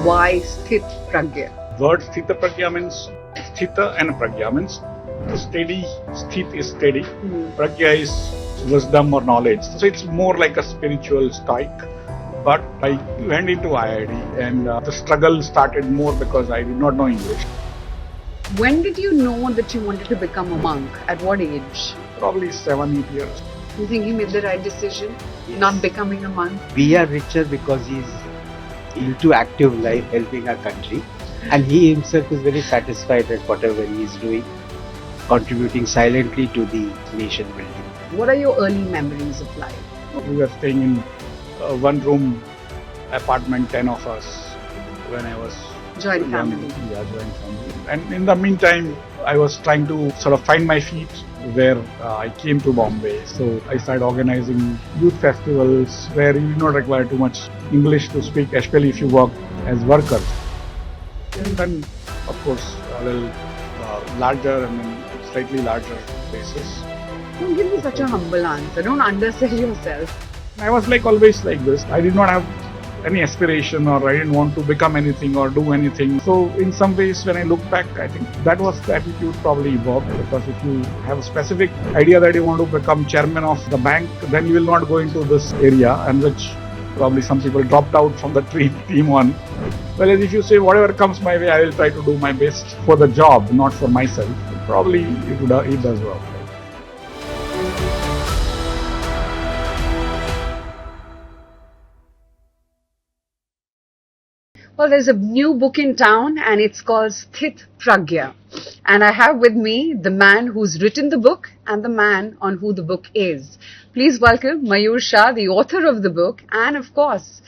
why Stithapragya? Word Stithapragya means Sthita and Pragya means the steady. Sthit is steady. Pragya is wisdom or knowledge. So it's more like a spiritual stoic. But I went into IIT and the struggle started more because I did not know English. When did you know that you wanted to become a monk? At what age? Probably 7-8 years. You think you made the right decision? Yes. Not becoming a monk? We are richer because he's into active life, helping our country, and he himself is very satisfied at whatever he is doing, contributing silently to the nation building. What are your early memories of life? We were staying in one room apartment, 10 of us, when I was Joint young. family. Yeah, joint family. And in the meantime, I was trying to sort of find my feet where I came to Bombay. So I started organizing youth festivals where you do not require too much English to speak, especially if you work as workers. And then, of course, a little larger and then slightly larger places. Don't give me such a humble answer. Don't undersell yourself. I was like always like this. I did not have any aspiration or I didn't want to become anything or do anything. So in some ways when I look back, I think that was the attitude probably evolved, because if you have a specific idea that you want to become chairman of the bank, then you will not go into this area, and which probably some people dropped out from the team on. Whereas if you say whatever comes my way, I will try to do my best for the job, not for myself, probably it does well. Well, there's a new book in town and it's called Stithapragya. And I have with me the man who's written the book and the man on who the book is. Please welcome Mayoor Shah, the author of the book, and of course,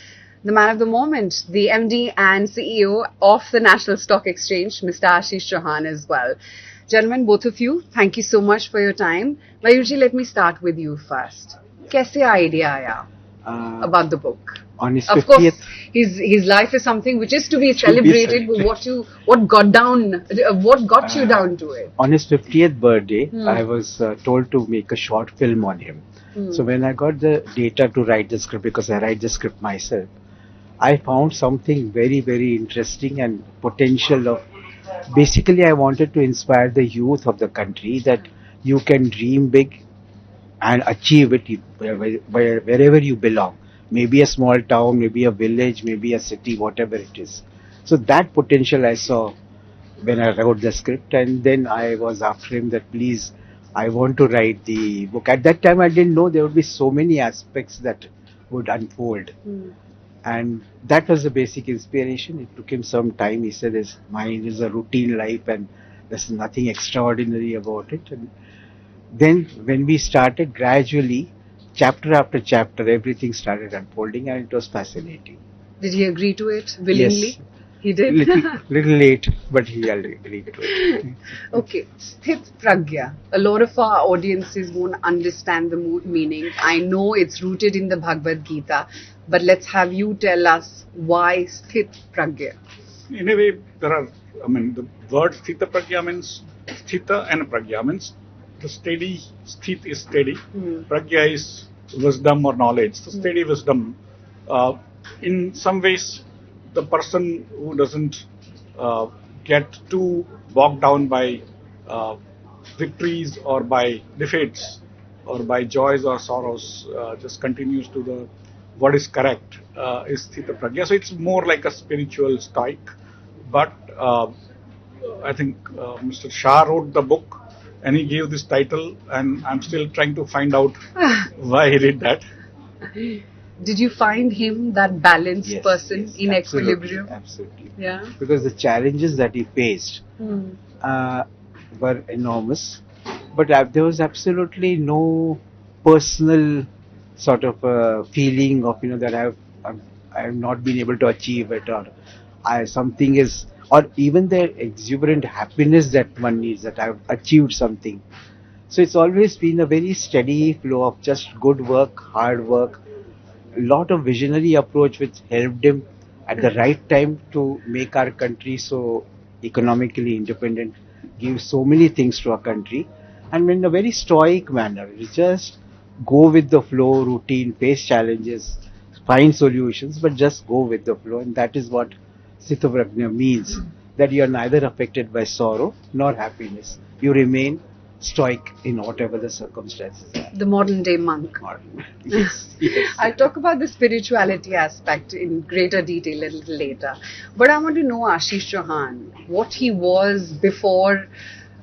the man of the moment, the MD and CEO of the National Stock Exchange, Mr. Ashish Chauhan as well. Gentlemen, both of you, thank you so much for your time. Mayurji, let me start with you first. Kaise idea aaya about the book? On his Of 50th, course, his life is something which is to be celebrated. But what got you down to it? on his 50th birthday, I was told to make a short film on him. So when I got the data to write the script, because I write the script myself, I found something very, very interesting and potential of. Basically, I wanted to inspire the youth of the country that you can dream big and achieve it wherever you belong. Maybe a small town, maybe a village, maybe a city, whatever it is. So that potential I saw when I wrote the script, and then I was after him that please, I want to write the book. At that time, I didn't know there would be so many aspects that would unfold. And that was the basic inspiration. It took him some time. He said his mind is a routine life and there's nothing extraordinary about it. And then when we started gradually, chapter after chapter, everything started unfolding and it was fascinating. Did he agree to it willingly? Yes. He did? Little late, but he agreed to it. Okay, Stithapragya. A lot of our audiences won't understand the meaning. I know it's rooted in the Bhagavad Gita, but let's have you tell us why Stithapragya. In a way, the word Stithapragya means Sthita and Pragya means the steady. Sthit is steady. Pragya is wisdom or knowledge. So steady wisdom. In some ways, the person who doesn't get too bogged down by victories or by defeats or by joys or sorrows, just continues to the what is correct is Stithapragya. So it's more like a spiritual stoic. But I think Mr. Shah wrote the book and he gave this title, and I'm still trying to find out why he did that. Did you find him that balanced person in absolutely, equilibrium? Absolutely. Yeah. Because the challenges that he faced were enormous, but there was absolutely no personal sort of feeling of that I have not been able to achieve it, or something is, or even the exuberant happiness that one needs that I have achieved something. So it's always been a very steady flow of just good work, hard work, a lot of visionary approach which helped him at the right time to make our country so economically independent, give so many things to our country, and in a very stoic manner. You just go with the flow, routine, face challenges, find solutions, but just go with the flow, and that is what Stithapragya means that you are neither affected by sorrow nor happiness. You remain stoic in whatever the circumstances are. The modern day monk. Yes, yes. I'll talk about the spirituality aspect in greater detail a little later. But I want to know Ashish Chauhan, what he was before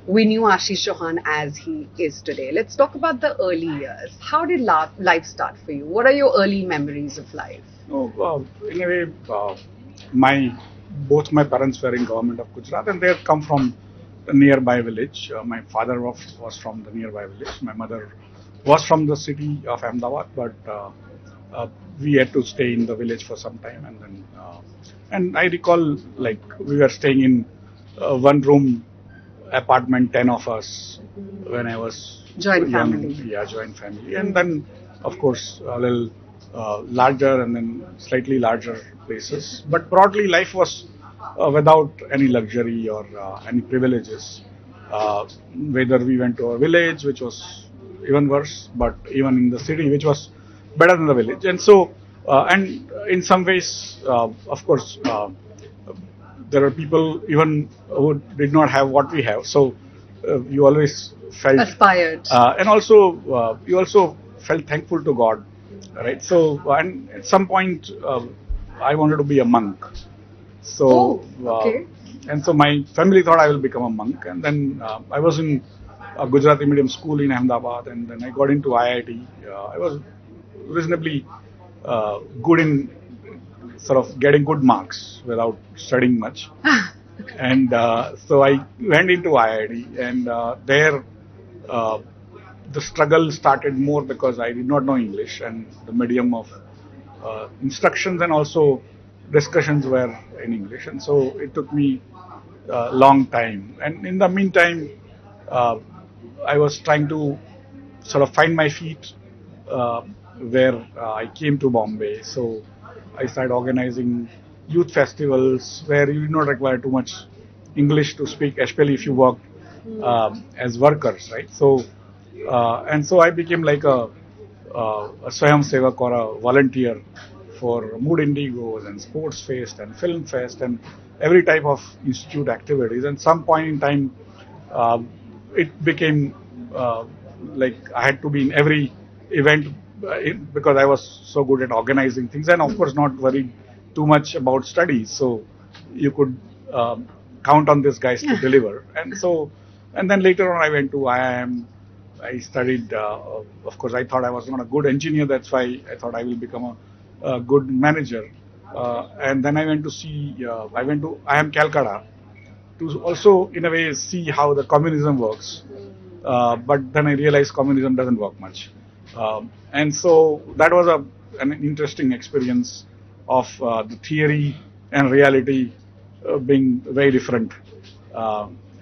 we knew Ashish Chauhan as he is today. Let's talk about the early years. How did life start for you? What are your early memories of life? No, in a way, my both my parents were in government of Gujarat, and they had come from a nearby village. My father was from the nearby village. My mother was from the city of Ahmedabad, but we had to stay in the village for some time, and I recall like we were staying in one room apartment, 10 of us, when I was Joint young. family. Yeah, joint family, and then of course a little larger and then slightly larger places. But broadly, life was without any luxury or any privileges. Whether we went to a village, which was even worse, but even in the city, which was better than the village. And so, and in some ways, of course, there are people even who did not have what we have. So you always felt Aspired. and also you also felt thankful to God, right? So and at some point I wanted to be a monk. So okay. and so my family thought I will become a monk, and then I was in a Gujarati medium school in Ahmedabad, and then I got into IIT. I was reasonably good in sort of getting good marks without studying much. And so I went into IIT, and there the struggle started more because I did not know English, and the medium of instructions and also discussions were in English, and so it took me a long time. And in the meantime, uh, I was trying to sort of find my feet where I came to Bombay. So I started organizing youth festivals where you did not require too much English to speak, especially if you work as workers, right? So and so I became like a Swayam Sevak or a volunteer for Mood Indigos and Sports Fest and Film Fest and every type of institute activities. And some point in time, it became like I had to be in every event because I was so good at organizing things, and of course not worried too much about studies. So you could count on these guys to deliver. And so, and then later on I went to IIM. I studied, of course, I thought I was not a good engineer. That's why I thought I will become a good manager. And then I went to see, I went to IIM Calcutta to also, in a way, see how the communism works. But then I realized communism doesn't work much. And so that was an interesting experience of the theory and reality being very different.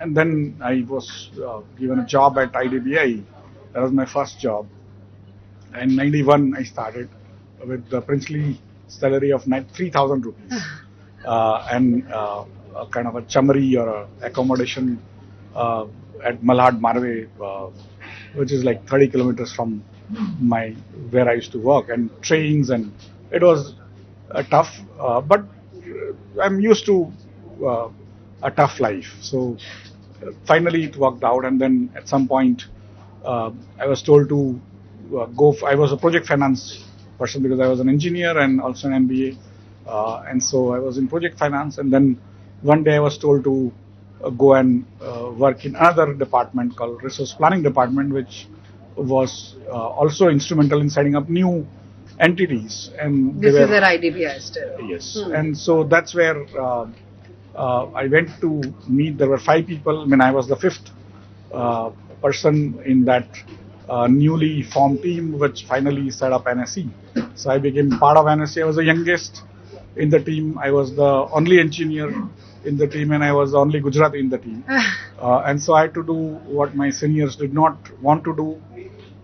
And then I was given a job at IDBI. That was my first job. In 91, I started with the princely salary of 3,000 rupees and a kind of a chamari or a accommodation at Malad Marve, which is like 30 kilometers from where I used to work, and trains, and it was tough, but I'm used to a tough life. So finally it worked out, and then at some point I was told to I was a project finance person because I was an engineer and also an MBA, and so I was in project finance. And then one day I was told to go and work in another department called resource planning department, which was also instrumental in setting up new entities. And this is at IDBI still. Yes, and so that's where I went to meet. There were 5 people. I mean, I was the 5th person in that newly formed team, which finally set up NSE. So I became part of NSE. I was the youngest in the team. I was the only engineer in the team, and I was the only Gujarati in the team. And so I had to do what my seniors did not want to do,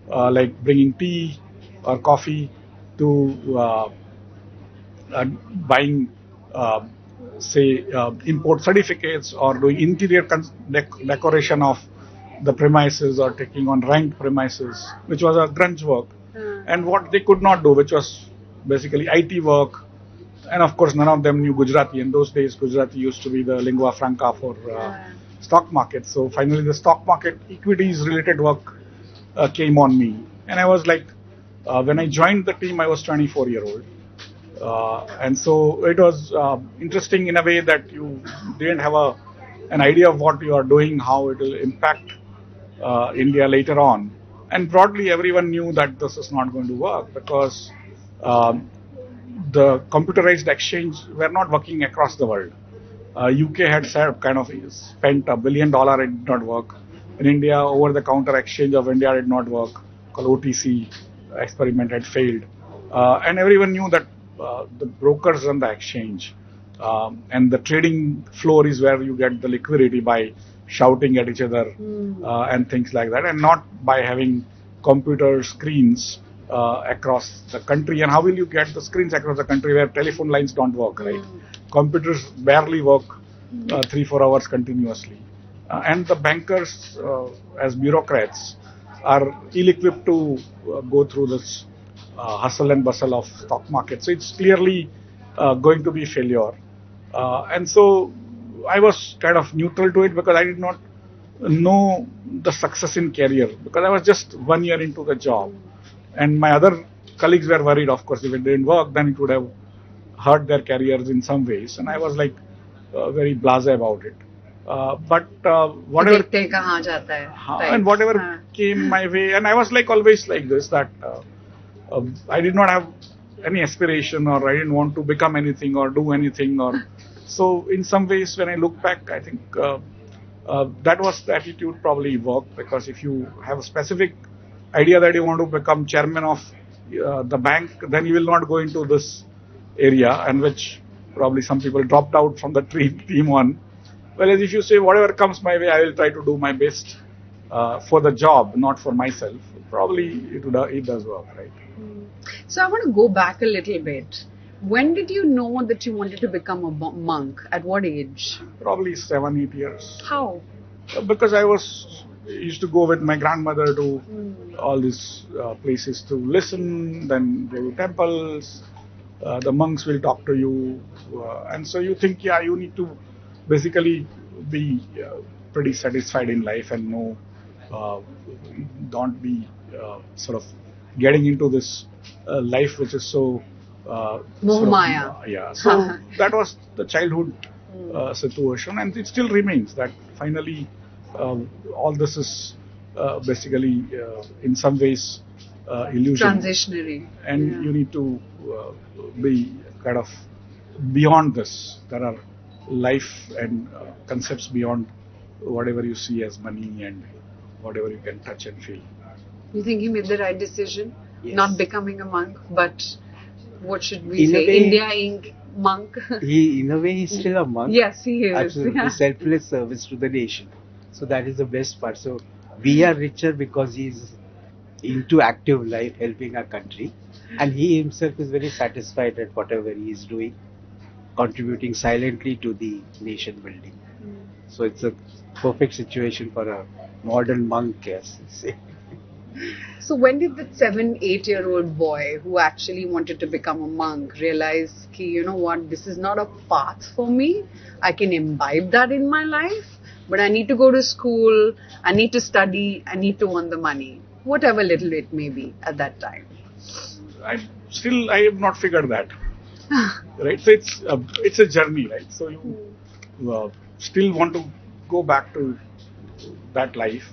like bringing tea or coffee, to buying, say, import certificates, or doing interior decoration of the premises, or taking on rent premises, which was a grunge work. And what they could not do, which was basically IT work, and of course, none of them knew Gujarati. In those days, Gujarati used to be the lingua franca for stock market. So finally, the stock market equities related work came on me, and I was like, when I joined the team, I was 24-year-old. And so it was interesting in a way that you didn't have an idea of what you are doing, how it will impact India later on. And broadly, everyone knew that this is not going to work because um, the computerized exchange were not working across the world. UK had kind of spent $1 billion, it did not work. In India, over-the-counter exchange of India did not work, called OTC experiment had failed. And everyone knew that the brokers run the exchange. And the trading floor is where you get the liquidity by shouting at each other and things like that, and not by having computer screens across the country. And how will you get the screens across the country where telephone lines don't work, right? Computers barely work 3-4 hours continuously. And the bankers, as bureaucrats, are ill-equipped to go through this hustle and bustle of stock market. So it's clearly going to be failure. And so I was kind of neutral to it because I did not know the success in career, because I was just 1 year into the job. And my other colleagues were worried, of course, if it didn't work, then it would have hurt their careers in some ways. And I was like very blasé about it. But whatever and whatever came my way, and I was like always like this, that I did not have any aspiration, or I didn't want to become anything or do anything. Or so in some ways, when I look back, I think that was the attitude probably worked, because if you have a specific idea that you want to become chairman of the bank, then you will not go into this area, and which probably some people dropped out from the team on. Whereas if you say whatever comes my way, I will try to do my best for the job, not for myself, probably it does work, right? So I want to go back a little bit. When did you know that you wanted to become a monk? At what age? Probably 7-8 years. How? Because I used to go with my grandmother to all these places to listen, then go to temples. The monks will talk to you, and so you think, yeah, you need to basically be pretty satisfied in life and know, don't be sort of getting into this life which is so Mohmaya. Yeah, so that was the childhood situation, and it still remains that finally all this is basically in some ways illusion. Transitionary. And you need to be kind of beyond this. There are life and concepts beyond whatever you see as money and whatever you can touch and feel. You think he made the right decision? Yes. Not becoming a monk, but what should we In a say? way, India Inc. monk? He, in a way, he's still a monk. Yes, he is. Absolutely. Yeah. Selfless service to the nation. So that is the best part. So we are richer because he's into active life, helping our country. And he himself is very satisfied at whatever he is doing, contributing silently to the nation building. So it's a perfect situation for a modern monk, as you say. So when did that 7-8-year-old boy who actually wanted to become a monk realize that, you know what, this is not a path for me. I can imbibe that in my life, but I need to go to school, I need to study, I need to earn the money, whatever little it may be at that time. I have not figured that. Right, so it's a journey, right? So you still want to go back to that life,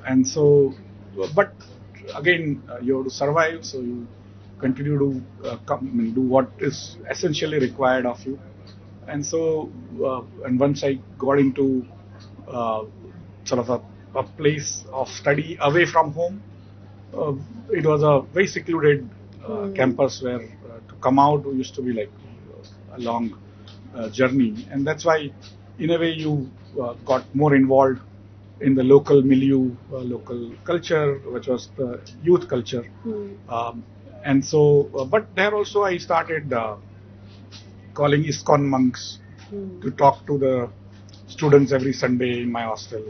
and so, but again, you have to survive. So you continue to do what is essentially required of you, and so and once I got into sort of a place of study away from home, it was a very secluded campus where to come out used to be like a long journey, and that's why in a way you got more involved in the local milieu, local culture, which was the youth culture. And so, but there also I started calling ISKCON monks to talk to the students every Sunday in my hostel.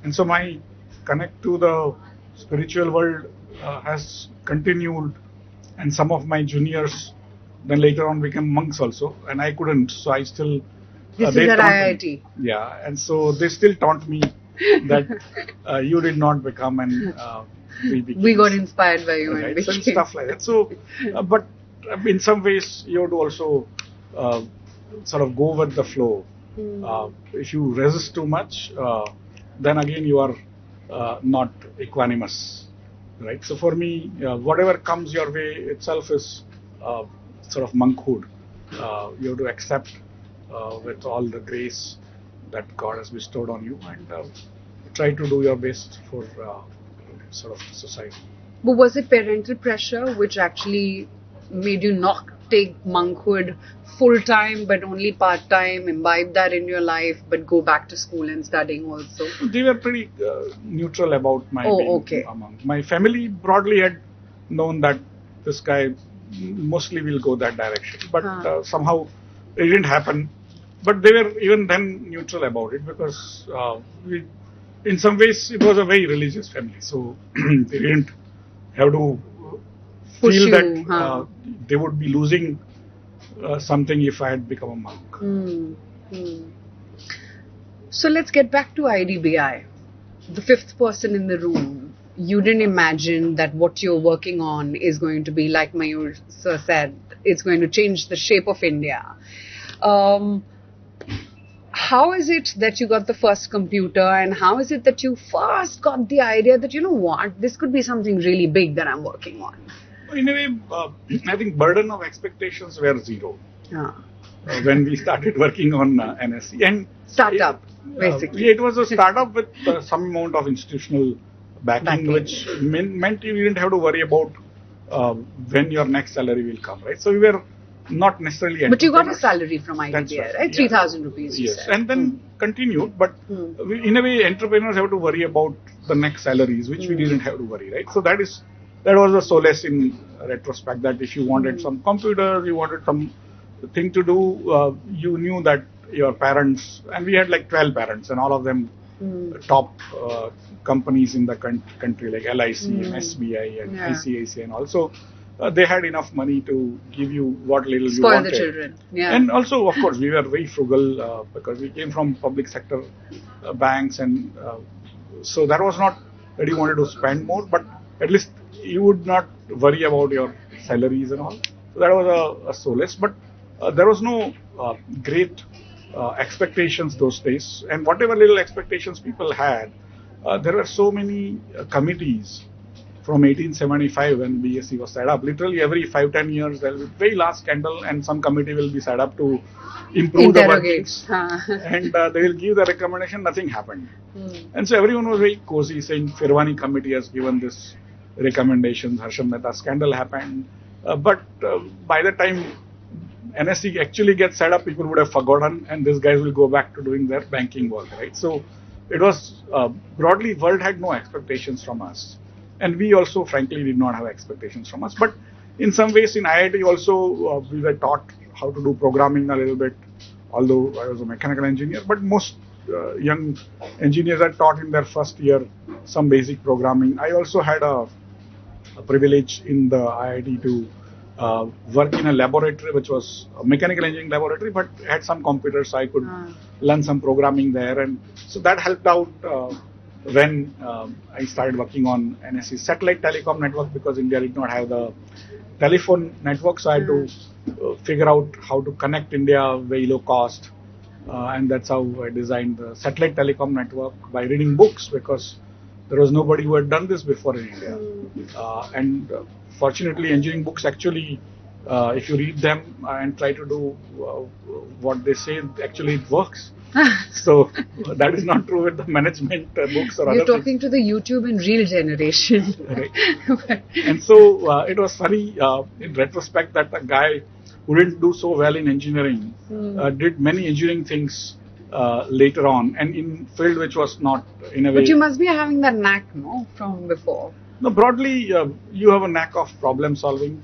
And so my connect to the spiritual world has continued, and some of my juniors then later on became monks also, and I couldn't, so I still. This They is at taunt me. IIT. Yeah, and so they still taunt me that you did not become, and we became. We got inspired by you and Right, became. and stuff like that. So, but in some ways, you have to also sort of go with the flow. If you resist too much, then again you are not equanimous, right? So for me, whatever comes your way itself is sort of monkhood. You have to accept with all the grace that God has bestowed on you, and try to do your best for sort of society. But was it parental pressure which actually made you not take monkhood full time but only part time, imbibe that in your life, but go back to school and studying also? They were pretty neutral about my being okay. a monk. My family broadly had known that this guy mostly will go that direction, but somehow it didn't happen. But they were even then neutral about it because in some ways it was a very religious family, so they didn't have to Push feel you, that they would be losing something if I had become a monk. So let's get back to IDBI. The fifth person in the room. You didn't imagine that what you're working on is going to be, like Mayoor Sir said, it's going to change the shape of India. How is it that you got the first computer, and how is it that you first got the idea that, you know what, this could be something really big that I'm working on? In a way, I think burden of expectations were zero when we started working on NSE. And startup, basically. It was a startup with some amount of institutional backing. Which meant you didn't have to worry about when your next salary will come, right? So we were not necessarily. But you got a salary from IDBI, right? 3,000 rupees. Yes, and then continued. But in a way, entrepreneurs have to worry about the next salaries, which we didn't have to worry, right? So that was a solace in retrospect, that if you wanted some computer, you wanted some thing to do, you knew that your parents, and we had like 12 parents, and all of them top companies in the country, like LIC and SBI and ICICI and also. They had enough money to give you what little you wanted. Spoil the children. Yeah. And also, of course, we were very frugal because we came from public sector banks, and so that was not that you wanted to spend more, but at least you would not worry about your salaries and all. So that was a solace. But there was no great expectations those days, and whatever little expectations people had, there were so many committees. From 1875 when BSE was set up, literally every 5-10 years there will be very last scandal, and some committee will be set up to improve the workings, and they will give the recommendation. Nothing happened, and so everyone was very cozy, saying Firwani committee has given this recommendations. Harsham Mehta scandal happened, but by the time NSE actually gets set up, people would have forgotten, and these guys will go back to doing their banking work, right? So it was broadly, world had no expectations from us. And we also, frankly, did not have expectations from us. But in some ways, in IIT also, we were taught how to do programming a little bit, although I was a mechanical engineer. But most young engineers are taught in their first year some basic programming. I also had a privilege in the IIT to work in a laboratory, which was a mechanical engineering laboratory, but had some computers, so I could learn some programming there. And so that helped out when I started working on NSE satellite telecom network, because India did not have the telephone network, so I had to figure out how to connect India very low cost, and that's how I designed the satellite telecom network by reading books, because there was nobody who had done this before in India. And fortunately, engineering books actually, if you read them and try to do what they say, actually it works. So that is not true with the management books or other You're talking things. to the YouTube and Reel generation. Right. And so it was funny in retrospect that a guy who didn't do so well in engineering did many engineering things later on, and in field which was not in a way. But you must be having that knack, no, from before. No, broadly, you have a knack of problem solving.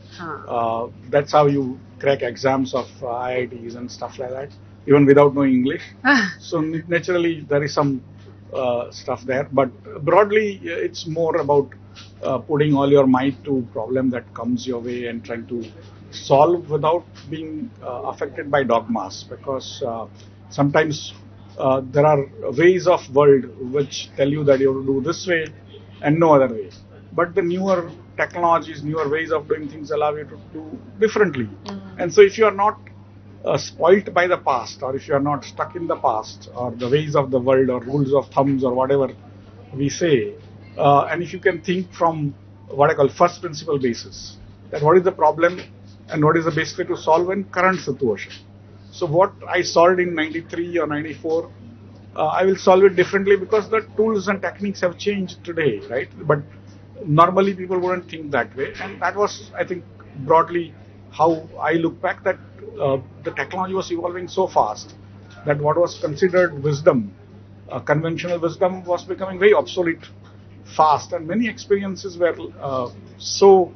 That's how you crack exams of IITs and stuff like that, even without knowing English. So naturally, there is some stuff there. But broadly, it's more about putting all your might to problem that comes your way and trying to solve without being affected by dogmas, because sometimes there are ways of world which tell you that you have to do this way and no other way. But the newer technologies, newer ways of doing things allow you to do differently. And so if you are not spoilt by the past, or if you are not stuck in the past or the ways of the world or rules of thumbs or whatever we say, and if you can think from what I call first principle basis, that what is the problem and what is the best way to solve in current situation. So what I solved in 93 or 94, I will solve it differently because the tools and techniques have changed today, right? But normally people wouldn't think that way, and that was, I think, broadly how I look back, that the technology was evolving so fast that what was considered wisdom, conventional wisdom, was becoming very obsolete fast, and many experiences were so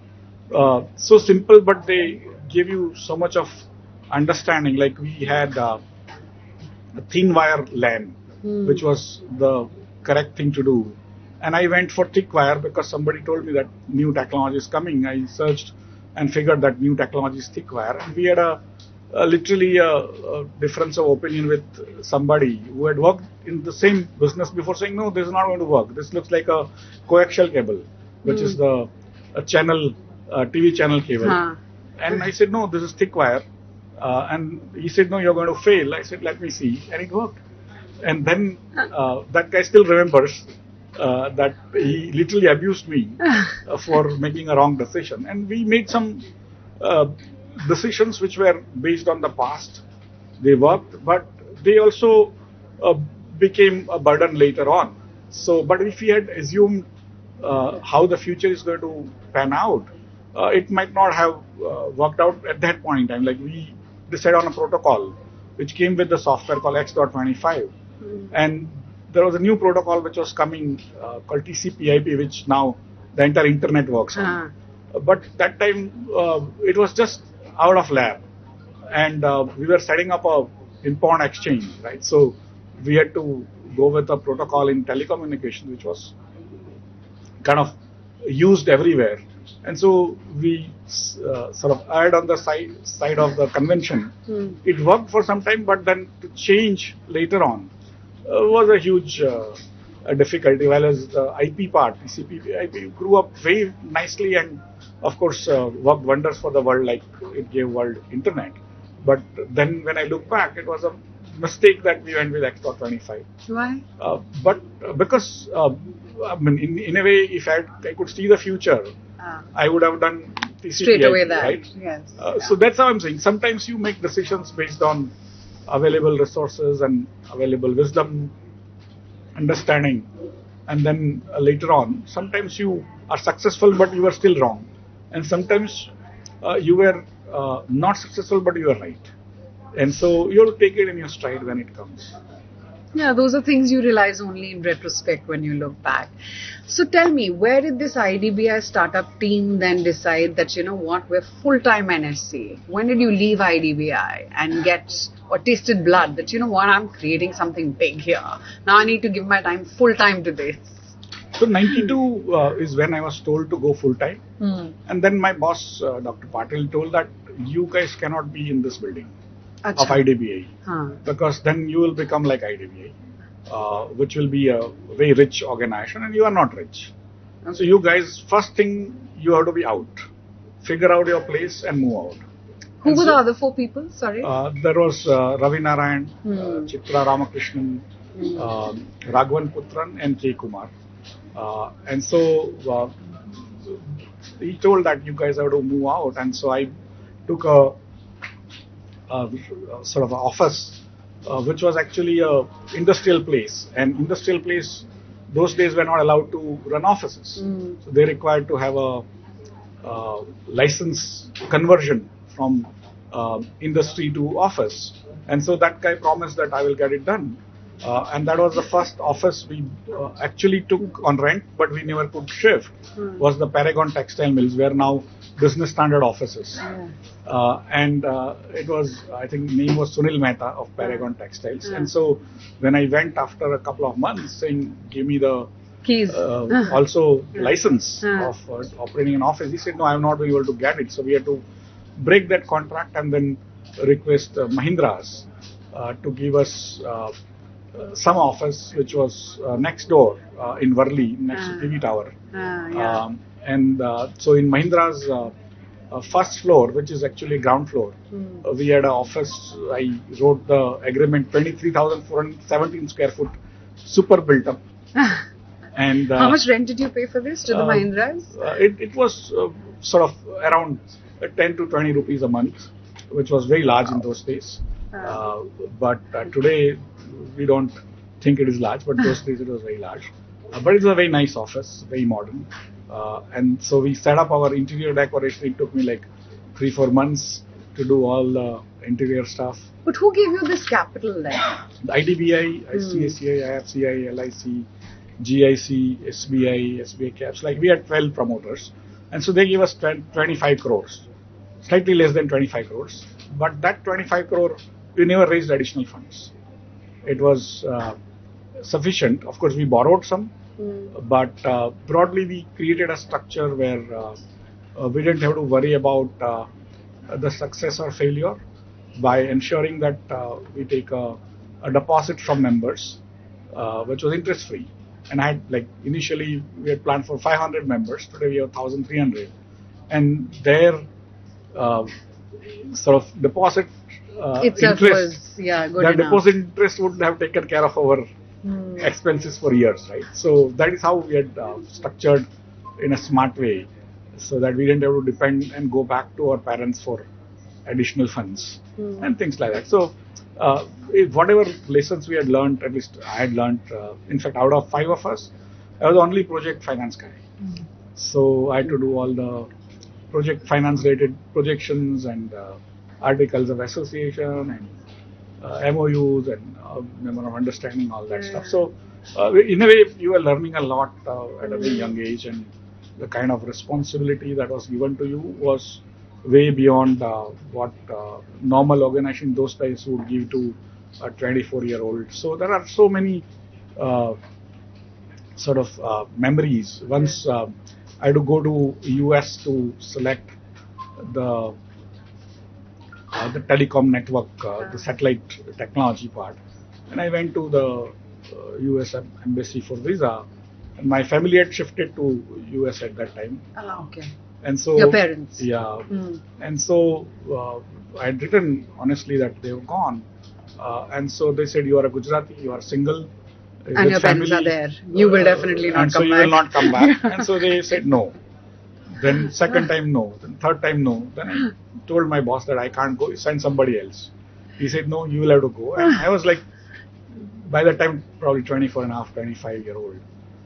simple, but they gave you so much of understanding. Like we had a thin wire LAN, which was the correct thing to do. And I went for thick wire because somebody told me that new technology is coming. I searched and figured that new technology is thick wire. And we had literally a difference of opinion with somebody who had worked in the same business before, saying, no, this is not going to work. This looks like a coaxial cable, which is a channel, TV channel cable. And I said, no, this is thick wire. And he said, no, you're going to fail. I said, let me see. And it worked. And then that guy still remembers that he literally abused me for making a wrong decision. And we made some decisions which were based on the past. They worked, but they also became a burden later on. So, but if we had assumed how the future is going to pan out, it might not have worked out at that point in time. Like we decided on a protocol which came with the software called X.25. And there was a new protocol which was coming called TCP/IP, which now the entire internet works on. But that time it was just out of lab, and we were setting up a in-pawn exchange, right? So we had to go with a protocol in telecommunication which was kind of used everywhere. And so we sort of erred on the side of the convention. It worked for some time, but then to change later on was a huge difficulty. While as the IP part, TCP/IP, grew up very nicely and, of course, worked wonders for the world, like it gave world internet. But then when I look back, it was a mistake that we went with X.25. Why? But because, I mean, in a way, if I could see the future, I would have done TCP/IP, straight away that, right? Yes. So that's how I'm saying. Sometimes you make decisions based on available resources and available wisdom, understanding, and then later on, sometimes you are successful, but you are still wrong, and sometimes you were not successful, but you are right, and so you have to take it in your stride when it comes. Yeah, those are things you realize only in retrospect when you look back. So tell me, where did this IDBI startup team then decide that, you know what, we're full-time NSE? When did you leave IDBI and get or tasted blood that, you know what, I'm creating something big here. Now I need to give my time full-time to this? So 92 is when I was told to go full-time. And then my boss, Dr. Patil, told that you guys cannot be in this building of IDBI, because then you will become like IDBI, which will be a very rich organization, and you are not rich. And so you guys, first thing, you have to be out. Figure out your place and move out. Who were the other four people? Sorry. There was Ravi Narayan, Chitra Ramakrishnan, Raghavan Putran, and K. Kumar. And so he told that you guys have to move out, and so I took a sort of an office, which was actually a industrial place. And industrial place, those days were not allowed to run offices. So they required to have a license conversion from industry to office. And so that guy promised that I will get it done. And that was the first office we actually took on rent, but we never could shift, was the Paragon Textile Mills, where now business standard offices. And it was, I think, name was Sunil Mehta of Paragon Textiles. And so when I went after a couple of months saying, give me the Keys. also license of operating an office, he said, no, I'm not able to get it. So we had to break that contract and then request Mahindras to give us some office, which was next door in Worli, next to TV Tower. So in Mahindra's first floor, which is actually ground floor, we had an office. I wrote the agreement, 23,417 square foot, super built up. And how much rent did you pay for this to the Mahindras? It was sort of around 10 to 20 rupees a month, which was very large in those days. But today we don't think it is large, but those days it was very large. But it's a very nice office, very modern. And so we set up our interior decoration. It took me like 3-4 months to do all the interior stuff. But who gave you this capital then? The IDBI, ICACI, IFCI, LIC, GIC, SBI caps. Like we had 12 promoters. And so they gave us 25 crores, slightly less than 25 crores. But that 25 crore, we never raised additional funds. It was sufficient. Of course, we borrowed some, but broadly we created a structure where we didn't have to worry about the success or failure by ensuring that we take a deposit from members, which was interest free. And I had, like, initially we had planned for 500 members. Today we have 1,300, and their sort of deposit interest, good deposit interest would have taken care of our expenses for years, right? So that is how we had structured in a smart way, so that we didn't have to depend and go back to our parents for additional funds and things like that. So whatever lessons we had learned, at least I had learned, in fact, out of 5 of us, I was the only project finance guy. So I had to do all the project finance related projections and articles of association and MOUs and memorandum of understanding, all that stuff. So in a way, you were learning a lot at a very young age, and the kind of responsibility that was given to you was way beyond what normal organization those days would give to a 24-year-old. So there are so many sort of memories. Once I had to go to US to select the telecom network, the satellite technology part, and I went to the US embassy for visa. And my family had shifted to US at that time. Okay. And so your parents. Yeah. And so I had written honestly that they were gone. And so they said, you are a Gujarati, you are single, and your parents are there. You will definitely not come back. So you will not come back. And so they said no. Then second time no. Then third time no. Then I told my boss that I can't go. Send somebody else. He said no, you will have to go. And I was like, by that time probably 24 and a half, 25-year-old.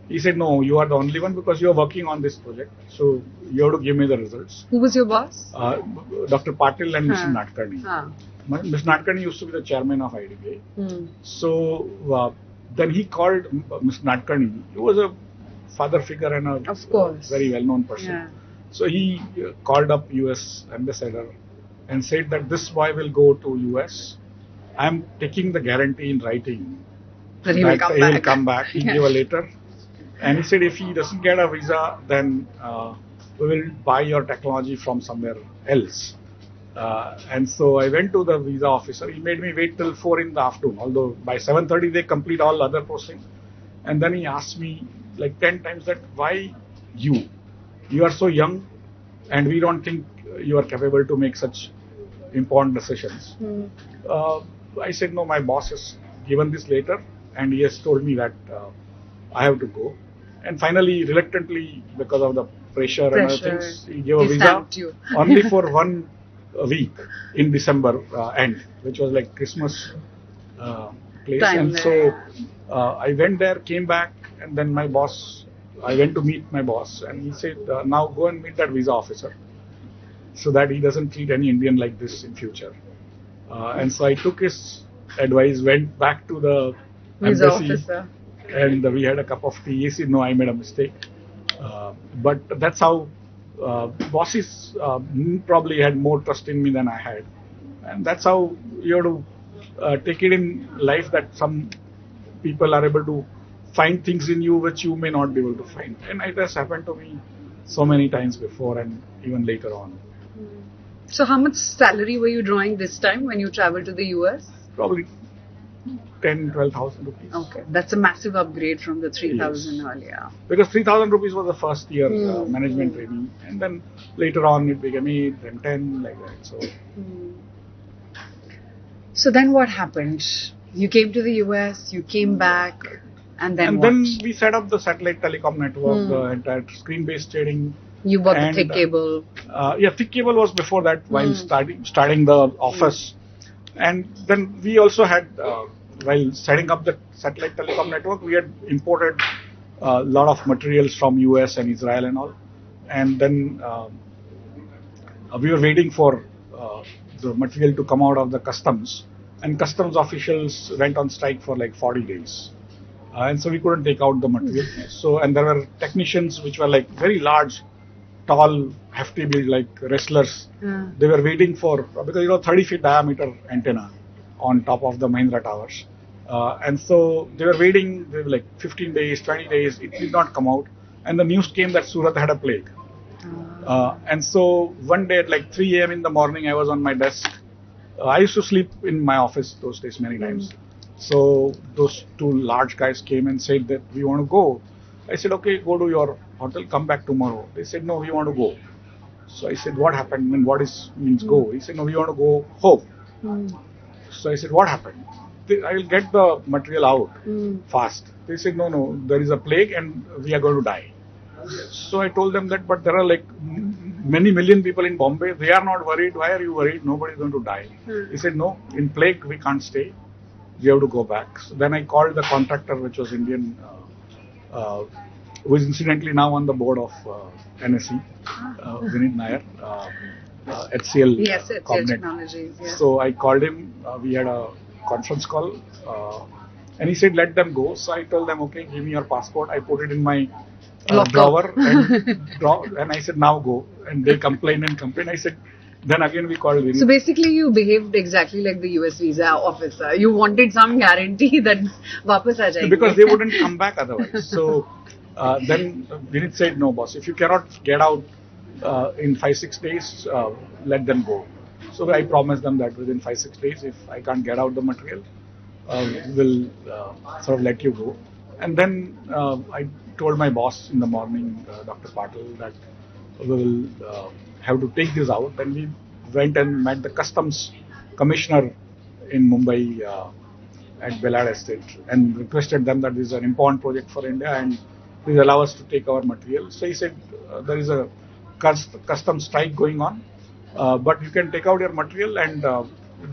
He said, no, you are the only one because you are working on this project. So you have to give me the results. Who was your boss? Dr. Patil and Mr. Nadkarni. Mr. Nadkarni used to be the chairman of IDBI. So then he called Mr. Nadkarni. He was a father figure and a very well-known person. Yeah. So he called up US ambassador and said that this boy will go to US. I am taking the guarantee in writing that he will come back. He gave a letter. And he said, if he doesn't get a visa, then we will buy your technology from somewhere else. And so I went to the visa officer. He made me wait till 4 in the afternoon, although by 7:30 they complete all other posting. And then he asked me like 10 times that, why you? You are so young and we don't think you are capable to make such important decisions. I said, no, my boss has given this letter and he has told me that I have to go. And finally, reluctantly, because of the pressure and other things, he gave a visa only for 1 week in December end, which was like Christmas place. And so I went there, came back, and then I went to meet my boss, and he said, now go and meet that visa officer so that he doesn't treat any Indian like this in future. And so I took his advice, went back to the Visa embassy, officer. and we had a cup of tea. He said, "No, I made a mistake." But that's how bosses probably had more trust in me than I had, and that's how you have to take it in life, that some people are able to find things in you which you may not be able to find, and it has happened to me so many times before and even later on. So how much salary were you drawing this time when you traveled to the US? Probably 10,000-12,000 rupees. Okay, that's a massive upgrade from the 3,000 Yes. earlier. Because 3,000 rupees was the first year management training, and then later on it became 8, then 10, like that. So then what happened? You came to the US, you came back, and then what? Then we set up the satellite telecom network, the entire screen-based trading. You bought the and, thick cable. Yeah, thick cable was before that, while starting the office. And then we also had, while setting up the satellite telecom network, we had imported a lot of materials from US and Israel and all. And then we were waiting for the material to come out of the customs. And customs officials went on strike for like 40 days. And so we couldn't take out the material. So, and there were technicians which were like very large, tall, hefty build, like wrestlers. They were waiting for, because 30 feet diameter antenna on top of the Mahindra towers. And so they were waiting, they were like 15 days, 20 days, it did not come out. And the news came that Surat had a plague. And so one day at like 3 a.m. in the morning, I was on my desk. I used to sleep in my office those days many times. So those two large guys came and said that we want to go. I said, okay, go to your hotel, come back tomorrow. They said, no, we want to go. So I said, what happened? And what means go? He said, no, we want to go home. So I said, what happened? I will get the material out fast. They said, no, there is a plague and we are going to die. So I told them that, but there are like many million people in Bombay. They are not worried. Why are you worried? Nobody is going to die. He said, no, in plague we can't stay. We have to go back. So then I called the contractor, which was Indian, who is incidentally now on the board of NSE, Vinit Nair, HCL Yes, HCL Cognate. Technologies. Yeah. So I called him. We had a conference call, and he said, "Let them go." So I told them, "Okay, give me your passport." I put it in my drawer, and I said, "Now go." And they complained. I said, then again we called Vinit. So basically, you behaved exactly like the US visa officer. You wanted some guarantee that वापस आ जाएंगे. Because they wouldn't come back otherwise. So then Vinit said, "No, boss. If you cannot get out in 5-6 days, let them go." So I promised them that within 5-6 days, if I can't get out the material, we'll sort of let you go. And then I told my boss in the morning, Dr. Patil, that we will have to take this out. And we went and met the customs commissioner in Mumbai at Belad Estate and requested them that this is an important project for India and please allow us to take our material. So he said, there is a customs strike going on, but you can take out your material and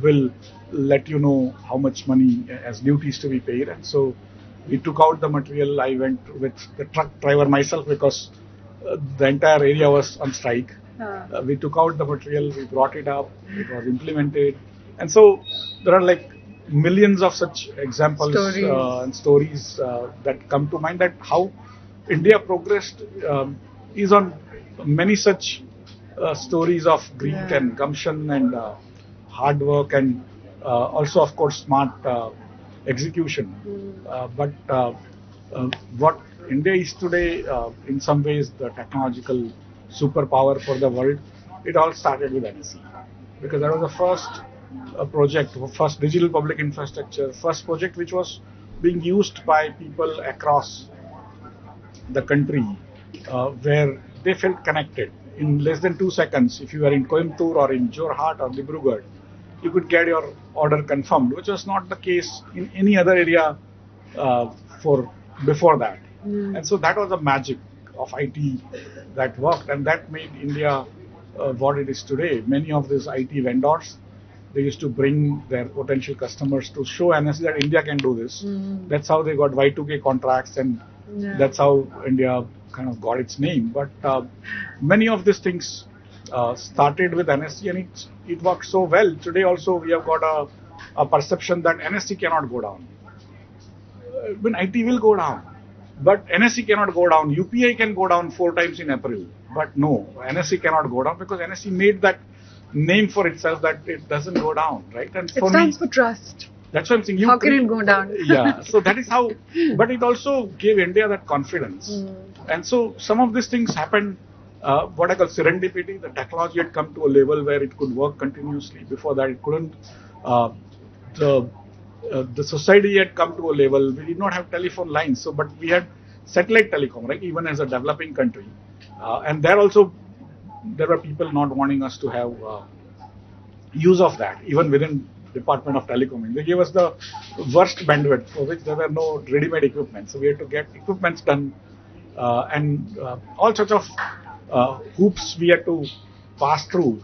we'll let you know how much money as duties to be paid. And so we took out the material. I went with the truck driver myself because the entire area was on strike. We took out the material, we brought it up, it was implemented. And so there are like millions of such examples and stories that come to mind, that how India progressed is on many such stories of grit and gumption and hard work and also of course smart execution. But what India is today, in some ways the technological superpower for the world, it all started with NSE. Because that was the first project, first digital public infrastructure, first project which was being used by people across the country, where they felt connected. In less than 2 seconds, if you were in Coimbatore or in Jorhat or Dibrugarh, you could get your order confirmed, which was not the case in any other area for before that. And so that was the magic of IT that worked, and that made India what it is today. Many of these IT vendors, they used to bring their potential customers to show NSE that India can do this. That's how they got Y2K contracts, and that's how India kind of got its name. But many of these things started with NSE, and it worked so well. Today also we have got a perception that NSE cannot go down. when IT will go down. But NSE cannot go down. UPI can go down 4 times in April. But no, NSE cannot go down because NSE made that name for itself that it doesn't go down, right? And It for stands me, for trust. that's what I'm saying. How can it go down? Yeah, so that is how, but it also gave India that confidence. And so some of these things happened, what I call serendipity. The technology had come to a level where it could work continuously. Before that, it couldn't. Uh, the the society had come to a level we did not have telephone lines, so but we had satellite telecom, right? Even as a developing country, and there also there were people not wanting us to have use of that, even within Department of Telecom. They gave us the worst bandwidth for which there were no ready-made equipment, so we had to get equipments done, and all sorts of hoops we had to pass through.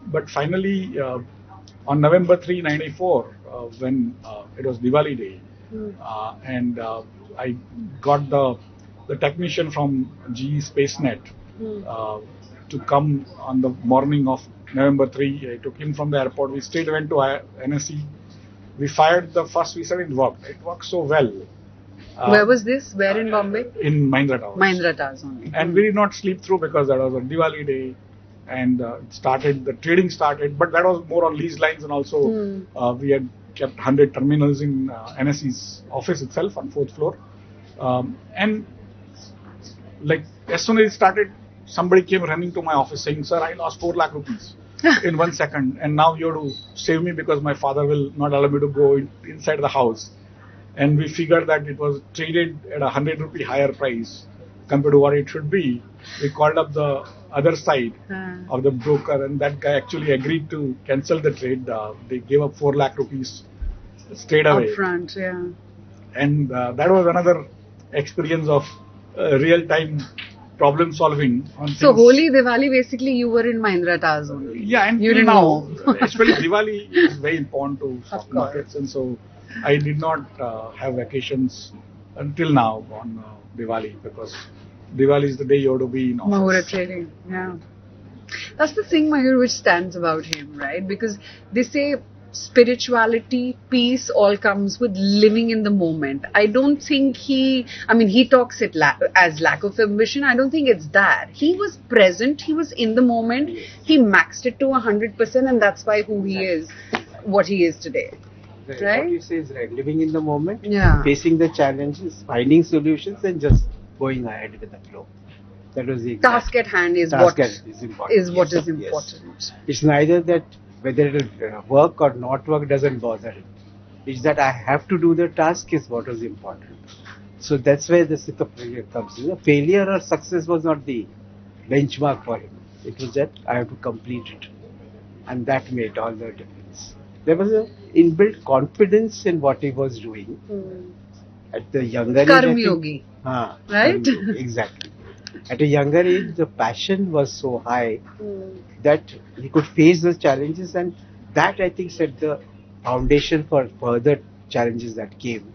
But finally, on November 3, 94, when it was Diwali day, and I got the technician from GE SpaceNet to come on the morning of November 3. I took him from the airport. We straight went to NSE. We fired the first V7. It worked. It worked so well. Where was this? Where in Bombay? In Mahindra Towers. Mahindra Towers only. And we did not sleep through because that was a Diwali day. And the trading started, but that was more on lease lines, and also we had kept 100 terminals in NSE's office itself on 4th floor. And like as soon as it started, somebody came running to my office saying, "Sir, I lost 4 lakh rupees in 1 second, and now you have to save me because my father will not allow me to go inside the house." And we figured that it was traded at a 100 rupee higher price compared to what it should be. We called up the other side of the broker, and that guy actually agreed to cancel the trade. They gave up 4 lakh rupees straight away. Upfront, yeah. And that was another experience of real-time problem solving. So Holi, Diwali, basically you were in Mahindra Towers only. Yeah, and you didn't now, know. especially Diwali is very important to stock markets, and so I did not have vacations until now on Diwali, because Diwali is the day you have to be in office. Mahura trading, yeah. That's the thing, Mayur, which stands about him, right? Because they say spirituality, peace, all comes with living in the moment. I don't think he talks it as lack of ambition. I don't think it's that. He was present, he was in the moment, he maxed it to 100%, and that's why who he is, what he is today. Right? What you say is right. Living in the moment, facing the challenges, finding solutions, and just going ahead with the flow. That was the task at hand is what is important. Yes. It's neither that whether it will work or not work doesn't bother him. It's that I have to do the task is what was important. So that's where the Stithapragya comes. Failure or success was not the benchmark for him. It was that I have to complete it, and that made all the difference. There was an inbuilt confidence in what he was doing. At the younger age, Karma Yogi. Right? Exactly. At a younger age, the passion was so high that he could face those challenges, and that I think set the foundation for further challenges that came.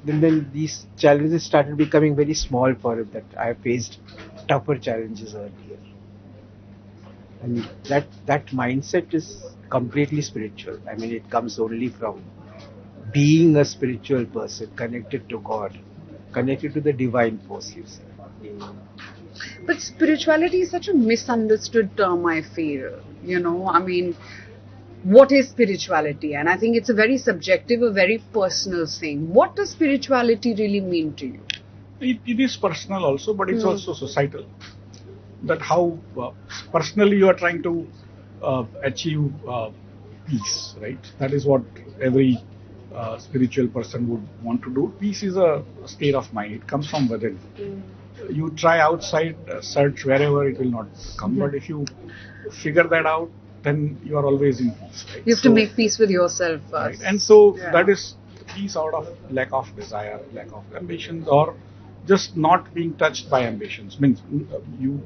Then these challenges started becoming very small for him, that I faced tougher challenges earlier. And that mindset is completely spiritual. I mean, it comes only from being a spiritual person, connected to God, connected to the divine force, you see. But spirituality is such a misunderstood term, I feel. What is spirituality? And I think it's a very subjective, a very personal thing. What does spirituality really mean to you? It is personal also, but it's also societal. That how personally you are trying to achieve peace, right? That is what every spiritual person would want to do. Peace is a state of mind. It comes from within. You try outside, search wherever, it will not come. But if you figure that out, then you are always in peace. Right? You have to make peace with yourself first. Right? And so that is peace out of lack of desire, lack of ambitions, or just not being touched by ambitions. Means you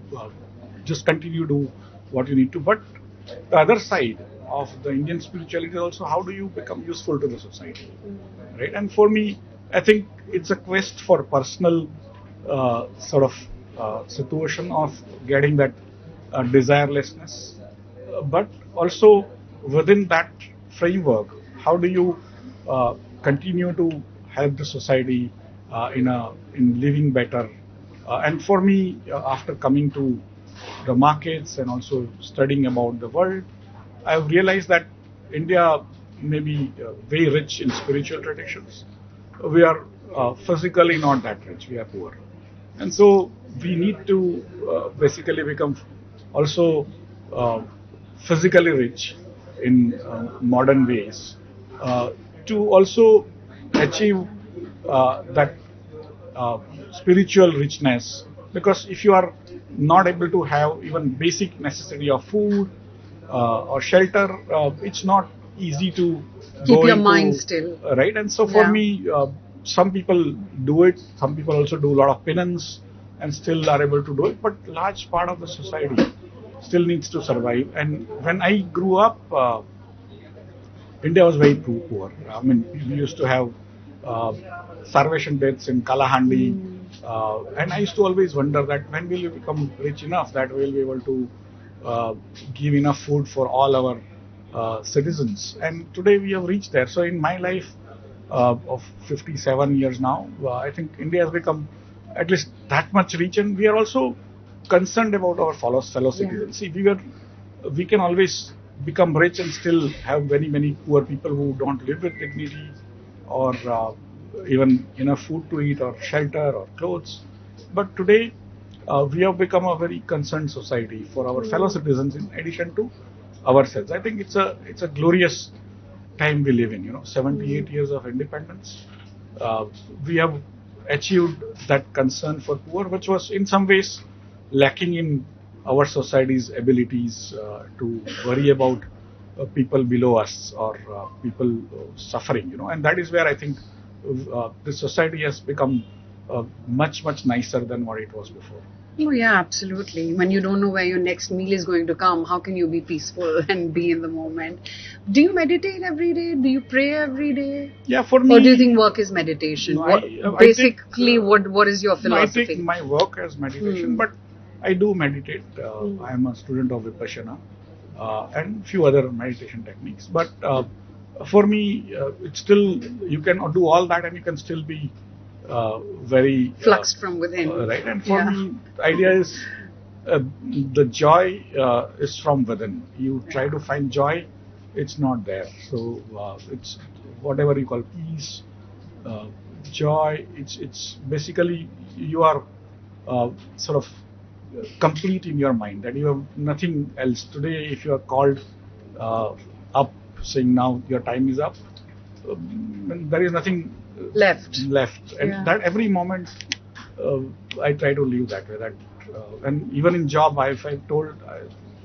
just continue to do what you need to. But the other side of the Indian spirituality is also, how do you become useful to the society, right? And for me, I think it's a quest for personal situation of getting that desirelessness, but also within that framework, how do you continue to help the society in living better. And for me, after coming to the markets and also studying about the world, I've realized that India may be very rich in spiritual traditions. We are physically not that rich. We are poor, and so we need to basically become also uh, physically rich in modern ways uh, to also achieve that uh, spiritual richness, because if you are not able to have even basic necessity of food or shelter, it's not easy to Keep go your into mind still. right. And so for Yeah. me, some people do it, some people also do a lot of penance and still are able to do it, but large part of the society still needs to survive. And when I grew up, India was very poor. I mean, we used to have uh, starvation deaths in Kalahandi, and I used to always wonder that when will we become rich enough that we'll be able to give enough food for all our citizens. And today we have reached there. So in my life of 57 years now, I think India has become at least that much rich, and we are also concerned about our fellow citizens. See, we can always become rich and still have many poor people who don't live with dignity or even enough food to eat or shelter or clothes. But today we have become a very concerned society for our fellow citizens in addition to ourselves. I think it's a glorious time we live in. 78 years of independence. We have achieved that concern for poor, which was in some ways lacking in our society's abilities to worry about people below us or people suffering. And that is where I think the society has become much nicer than what it was before. Oh, yeah, absolutely. When you don't know where your next meal is going to come, how can you be peaceful and be in the moment? Do you meditate every day? Do you pray every day? Yeah, for me. Or do you think work is meditation? No, Basically, what is your philosophy? I take my work as meditation, but I do meditate. I am a student of Vipassana and few other meditation techniques. But for me, it's still, you can do all that and you can still be very fluxed from within. Right. And for me, the idea is the joy is from within. You try to find joy, it's not there. So it's whatever you call peace, joy. It's basically you are sort of complete in your mind, that you have nothing else. Today, if you are called up saying now your time is up, there is nothing left, and that every moment I try to live that way. That and even in job, if I'm told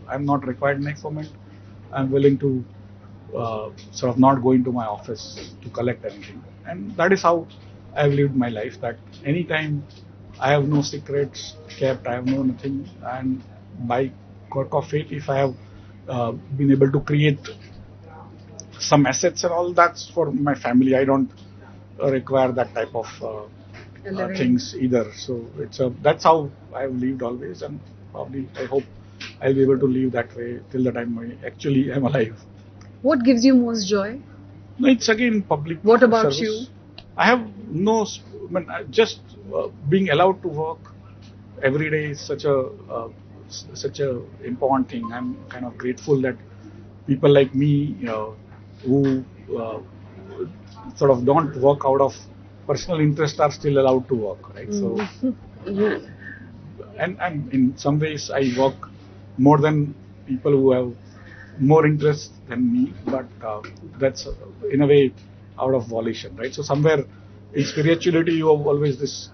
I'm not required next moment, I'm willing to sort of not go into my office to collect anything, and that is how I've lived my life. That anytime I have no secrets kept, I have no nothing, and by quirk of fate, if I have been able to create some assets and all, that's for my family. I don't require that type of things either. So that's how I've lived always, and probably I hope I'll be able to live that way till the time I actually am alive. What gives you most joy? No, it's again public. What about service. you? I have no. Just being allowed to work every day is such a important thing. I'm kind of grateful that people like me, who sort of don't work out of personal interest, are still allowed to work, right? So, and in some ways, I work more than people who have more interest than me, but that's in a way out of volition, right? So somewhere in spirituality, you have always this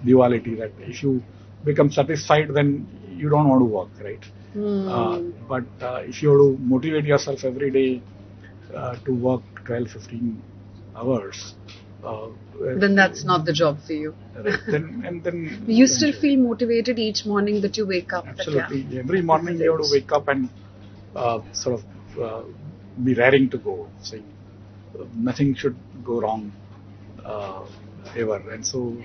duality that if you become satisfied, then you don't want to work, right? But if you have to motivate yourself every day to work 12, 15 hours, then that's not the job for you. Right. Then you still feel motivated each morning that you wake up. Absolutely. Every morning you have to wake up and sort of be raring to go, saying nothing should go wrong ever. And so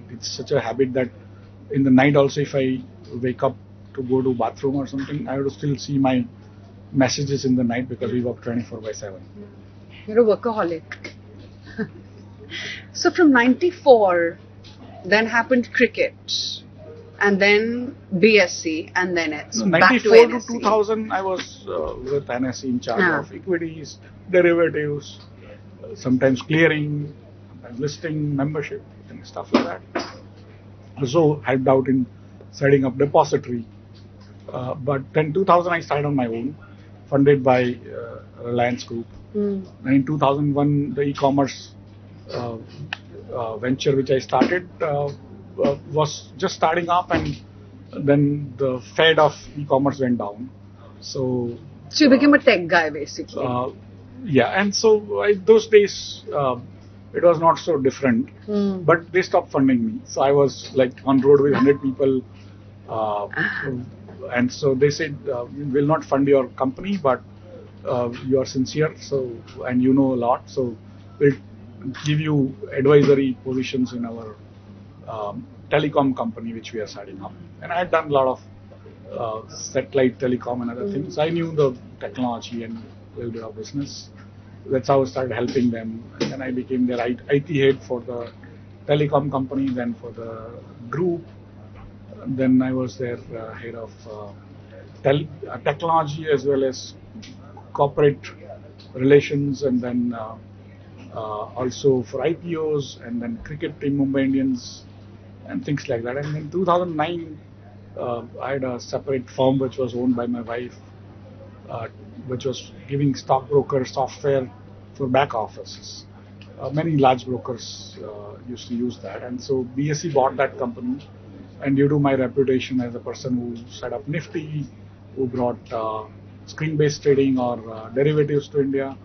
it's such a habit that in the night also, if I wake up to go to bathroom or something, I have to still see my messages in the night because we work 24/7. You're a workaholic. So from 94, then happened cricket, and then BSc, and then it's No, back to 94 to NSE. 2000, I was with NSE in charge Ah. of equities, derivatives, sometimes clearing, sometimes listing, membership, and stuff like that. Also helped out in setting up depository. But then 2000, I started on my own, funded by Reliance Group. And in 2001, the e-commerce uh, venture which I started was just starting up, and then the fed of e-commerce went down. So So you became a tech guy basically. yeah, and so those days it was not so different, but they stopped funding me. So I was like on road with 100 people, and so they said, "We will not fund your company, but you are sincere, so and you know a lot, so we'll give you advisory positions in our telecom company which we are setting up." And I had done a lot of satellite telecom and other things. I knew the technology and a little bit of business. That's how I started helping them. And then I became their IT head for the telecom company, then for the group. Then I was their head of technology as well as corporate relations, and then also for IPOs, and then cricket in Mumbai Indians, and things like that. And in 2009, I had a separate firm which was owned by my wife, which was giving stockbroker software for back offices. Many large brokers used to use that, and so BSE bought that company. And due to my reputation as a person who set up Nifty, who brought screen-based trading or derivatives to India,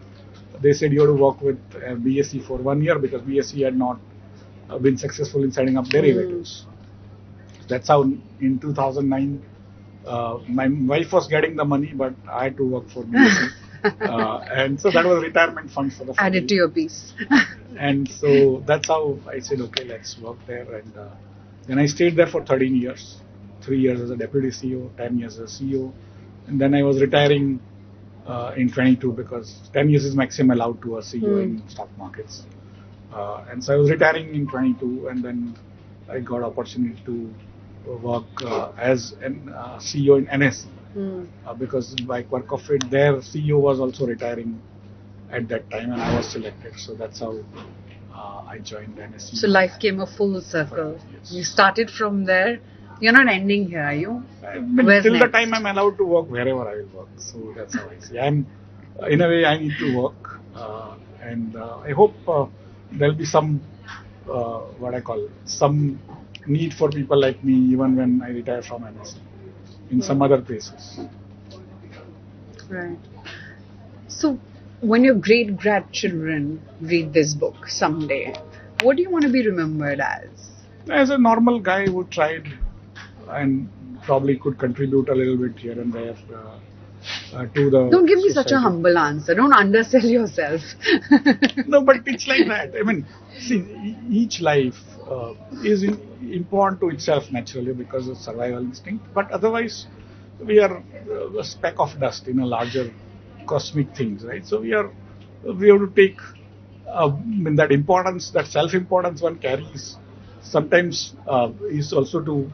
they said you have to work with BSE for 1 year, because BSE had not been successful in setting up derivatives. That's how in 2009 my wife was getting the money, but I had to work for BSE. And so that was retirement fund for the family. Added to your piece. And so that's how I said, okay, let's work there. And then I stayed there for 13 years, 3 years as a deputy CEO, 10 years as a CEO. And then I was retiring in 22, because 10 years is maximum allowed to a CEO in stock markets. And so I was retiring in 22, and then I got opportunity to work as an CEO in NSE. Because by quirk of it, their CEO was also retiring at that time, and I was selected. So that's how I joined NSE. So life came a full circle. Yes. You started from there. You're not ending here, are you? Till the time I'm allowed to work wherever I will work. So that's how I see. In a way, I need to work, and I hope there'll be some what I call some need for people like me even when I retire from NSE in some other places. Right. So when your great grandchildren read this book someday, what do you want to be remembered as? As a normal guy who tried and probably could contribute a little bit here and there to the Don't give me society. such a humble answer. Don't undersell yourself. No, but it's like that. I mean, see, each life is important to itself naturally because of survival instinct. But otherwise, we are a speck of dust in a larger cosmic things, right? So we have to take that importance, that self-importance one carries. Sometimes is also to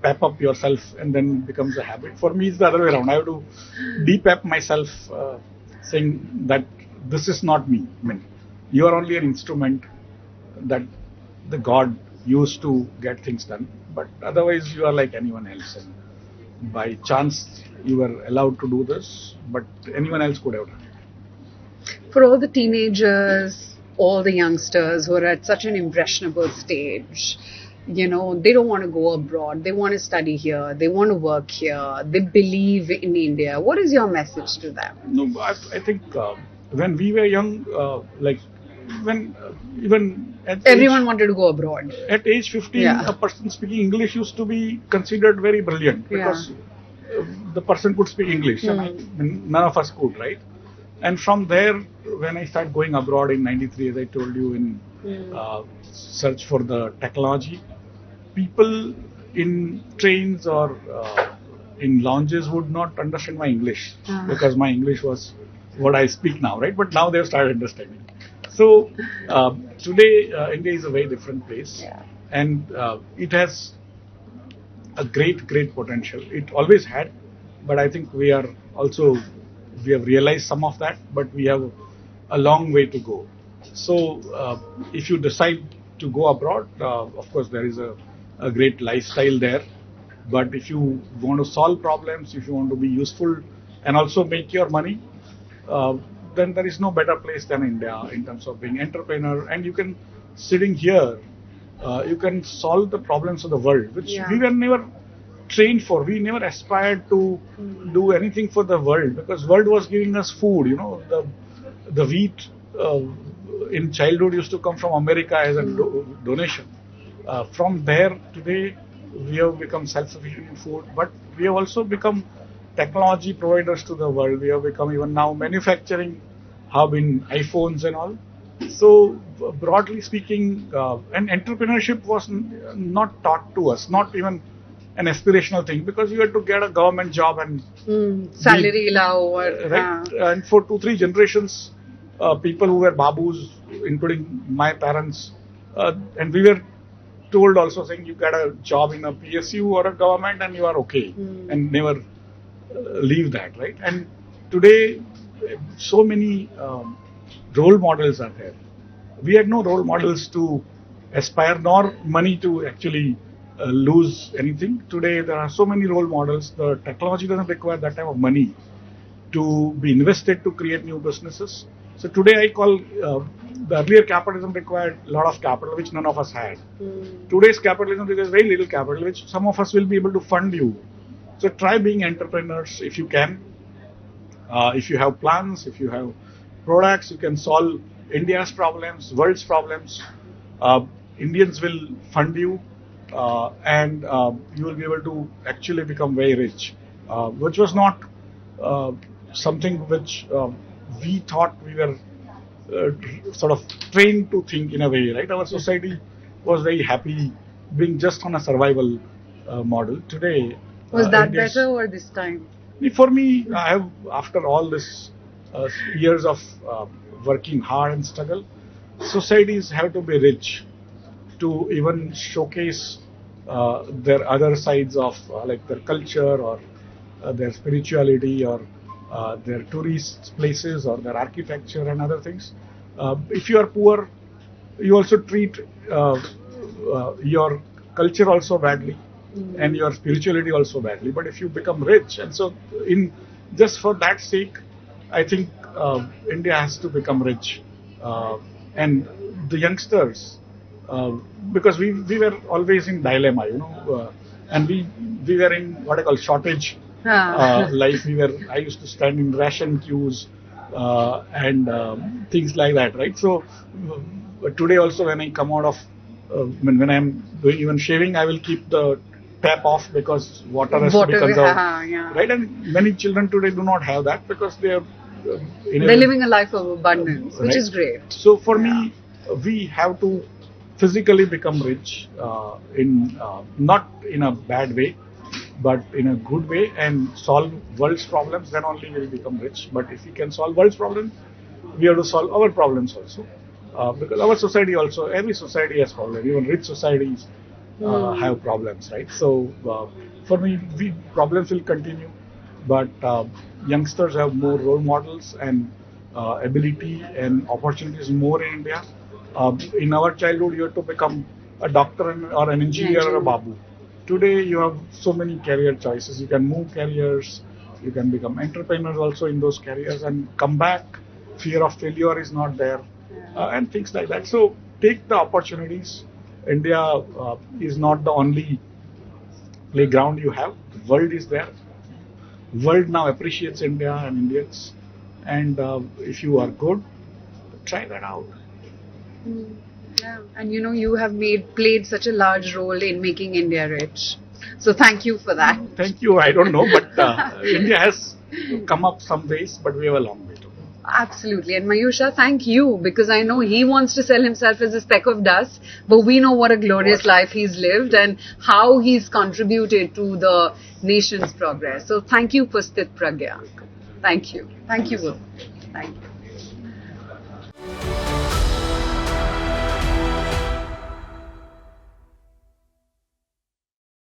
pep up yourself, and then becomes a habit. For me, it's the other way around. I have to de-pep myself, saying that this is not me. I mean, you are only an instrument that the God used to get things done. But otherwise, you are like anyone else. And by chance, you were allowed to do this, but anyone else could have done it. For all the teenagers, all the youngsters who are at such an impressionable stage, they don't want to go abroad. They want to study here. They want to work here. They believe in India. What is your message to them? No, I think when we were young, when even at everyone wanted to go abroad. At age 15, a person speaking English used to be considered very brilliant because the person could speak English, and none of us could, right? And from there, when I started going abroad in '93, as I told you, in search for the technology, people in trains or in lounges would not understand my English because my English was what I speak now, right? But now they've started understanding. So today India is a very different place, Yeah. and it has a great potential. It always had, but I think we have realized some of that, but we have a long way to go. So if you decide to go abroad, of course there is a great lifestyle there. But if you want to solve problems, if you want to be useful and also make your money, uh, then there is no better place than India in terms of being entrepreneur. And you can sitting here, you can solve the problems of the world, which Yeah. we were never trained for. We never aspired to do anything for the world because world was giving us food. The wheat in childhood used to come from America as a donation. From there, today we have become self-sufficient in food, but we have also become technology providers to the world. We have become even now manufacturing hub in iPhones and all. So broadly speaking, and entrepreneurship was not taught to us, not even an aspirational thing, because you had to get a government job and Salary lao or right. And for 2-3 generations, people who were babus, including my parents, and we were told also saying you get a job in a PSU or a government and you are okay, and never leave that, right? And today, so many role models are there. We had no role models to aspire, nor money to actually lose anything. Today, there are so many role models. The technology doesn't require that type of money to be invested to create new businesses. So today, I call the earlier capitalism required a lot of capital, which none of us had. Today's capitalism requires very little capital, which some of us will be able to fund you. So try being entrepreneurs if you can. If you have plans, if you have products, you can solve India's problems, world's problems. Indians will fund you, and you will be able to actually become very rich, which was not something which we thought we were sort of trained to think in a way, right? Our society was very happy being just on a survival model. Today, was that India's, better or this time? for me, I have, after all this years of working hard and struggle, societies have to be rich to even showcase their other sides of like their culture or their spirituality or their tourist places or their architecture and other things. If you are poor, you also treat your culture also badly and your spirituality also badly. But if you become rich, and so in just for that sake, I think India has to become rich, and the youngsters, because we were always in dilemma, and we were in what I call shortage life. I used to stand in ration queues and things like that, right? So today also when I come out of when I'm doing even shaving, I will keep the tap off because water has to be conserved, right? And many children today do not have that because they are they're living a life of abundance, which is great. So for me, we have to physically become rich in not in a bad way, but in a good way, and solve world's problems. Then only we will become rich. But if we can solve world's problems, we have to solve our problems also. Because our society also, every society has problems. Even rich societies have problems, right? So for me, problems will continue, but youngsters have more role models and ability and opportunities more in India. In our childhood, you have to become a doctor or an engineer or a babu. Today, you have so many career choices. You can move careers. You can become entrepreneurs also in those careers and come back. Fear of failure is not there, and things like that. So take the opportunities. India is not the only playground you have. The world is there. World now appreciates India and Indians, and if you are good, try that out. Yeah, and you have played such a large role in making India rich. So thank you for that. Thank you. I don't know, but India has come up some ways, but we have a long way to go. Absolutely. And Mayoor Shah, thank you, because I know he wants to sell himself as a speck of dust, but we know what a glorious life he's lived and how he's contributed to the nation's progress. So thank you for Stithapragya. Thank you. Thank you. Thank you.